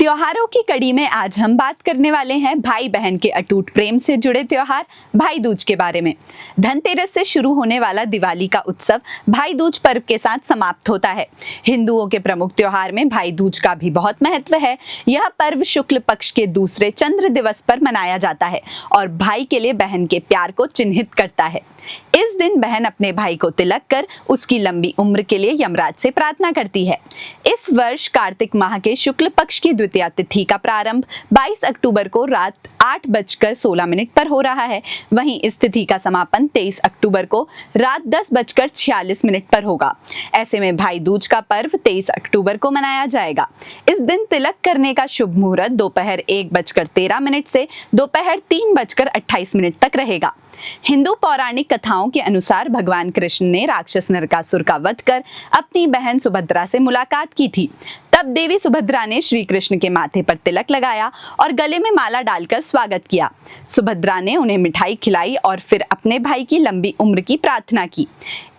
त्योहारों की कड़ी में आज हम बात करने वाले हैं भाई बहन के अटूट प्रेम से जुड़े त्योहार भाई दूज के बारे में। धनतेरस से शुरू होने वाला दिवाली का उत्सव भाई दूज पर्व के साथ समाप्त होता है। हिंदुओं के प्रमुख त्योहार में भाई दूज का भी बहुत महत्व है। यह पर्व शुक्ल पक्ष के दूसरे चंद्र दिवस पर मनाया जाता है और भाई के लिए बहन के प्यार को चिन्हित करता है। इस दिन बहन अपने भाई को तिलक कर उसकी लंबी उम्र के लिए यमराज से प्रार्थना करती है। इस वर्ष कार्तिक माह के शुक्ल पक्ष की द्वितीया तिथि का प्रारंभ 22 अक्टूबर को रात 8:16 पर हो रहा है। वहीं इस तिथि का समापन 23 अक्टूबर को रात 10:46 पर होगा। ऐसे में भाई दूज का पर्व 23 अक्टूबर को मनाया जाएगा। इस दिन तिलक करने का शुभ मुहूर्त दोपहर 1:13 से दोपहर 3:28 तक रहेगा। हिंदू पौराणिक कथाओं के अनुसार भगवान कृष्ण ने राक्षस नरकासुर का वध कर अपनी बहन सुभद्रा से मुलाकात की थी। तब देवी सुभद्रा ने श्री कृष्ण के माथे पर तिलक लगाया और गले में माला डालकर स्वागत किया। सुभद्रा ने उन्हें मिठाई खिलाई और फिर अपने भाई की लंबी उम्र की प्रार्थना की।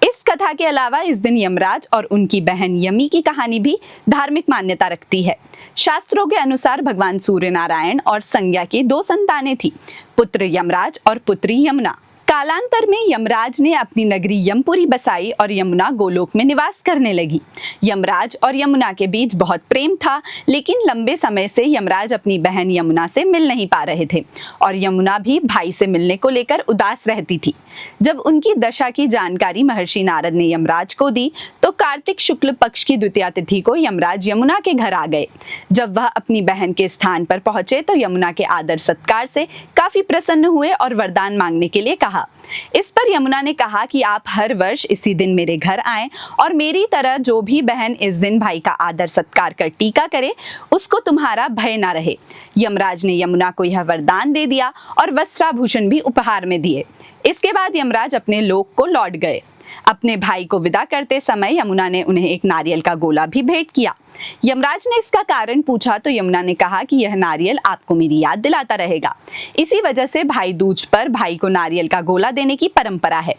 इस कथा के अलावा इस दिन यमराज और उनकी बहन यमी की कहानी भी धार्मिक मान्यता रखती है। शास्त्रों के अनुसार भगवान सूर्य नारायण और संज्ञा की 2 संतानें थी, पुत्र यमराज और पुत्री यमुना। कालांतर में यमराज ने अपनी नगरी यमपुरी बसाई और यमुना गोलोक में निवास करने लगी। यमराज और यमुना के बीच बहुत प्रेम था, लेकिन लंबे समय से यमराज अपनी बहन यमुना से मिल नहीं पा रहे थे और यमुना भी भाई से मिलने को लेकर उदास रहती थी। जब उनकी दशा की जानकारी महर्षि नारद ने यमराज को दी तो कार्तिक शुक्ल पक्ष की द्वितीया तिथि को यमराज यमुना के घर आ गए। जब वह अपनी बहन के स्थान पर पहुंचे तो यमुना के आदर सत्कार से काफी प्रसन्न हुए और वरदान मांगने के लिए कहा। इस पर यमुना ने कहा कि आप हर वर्ष इसी दिन मेरे घर आएं और मेरी तरह जो भी बहन इस दिन भाई का आदर सत्कार कर टीका करे उसको तुम्हारा भय ना रहे। यमराज ने यमुना को यह वरदान दे दिया और वस्त्राभूषण भी उपहार में दिए। इसके बाद यमराज अपने लोक को लौट गए। अपने भाई को विदा करते समय यमुना ने उन्हें एक नारियल का गोला भी भेंट किया। यमराज ने इसका कारण पूछा तो यमुना ने कहा कि यह नारियल आपको मेरी याद दिलाता रहेगा। इसी वजह से भाई दूज पर भाई को नारियल का गोला देने की परंपरा है।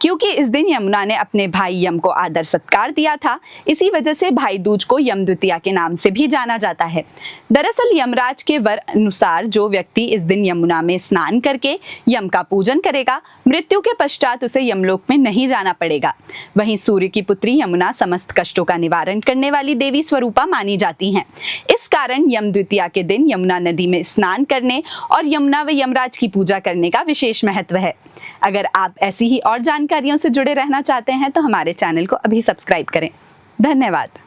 क्योंकि इस दिन यमुना ने अपने भाई यम को आदर सत्कार दिया था, इसी वजह से भाई दूज को यम द्वितीया के नाम से भी जाना जाता है। दरअसल यमराज के वर अनुसार जो व्यक्ति इस दिन यमुना में स्नान करके यम का पूजन करेगा, मृत्यु के पश्चात उसे यमलोक में नहीं जाना पड़ेगा। वहीं सूर्य की पुत्री यमुना समस्त कष्टों का निवारण करने वाली देवी स्वरूपा मानी जाती हैं। इस कारण यम द्वितीया के दिन यमुना नदी में स्नान करने और यमुना व यमराज की पूजा करने का विशेष महत्व है। अगर आप ऐसी ही और जानकारियों से जुड़े रहना चाहते हैं तो हमारे चैनल को अभी सब्सक्राइब करें। धन्यवाद।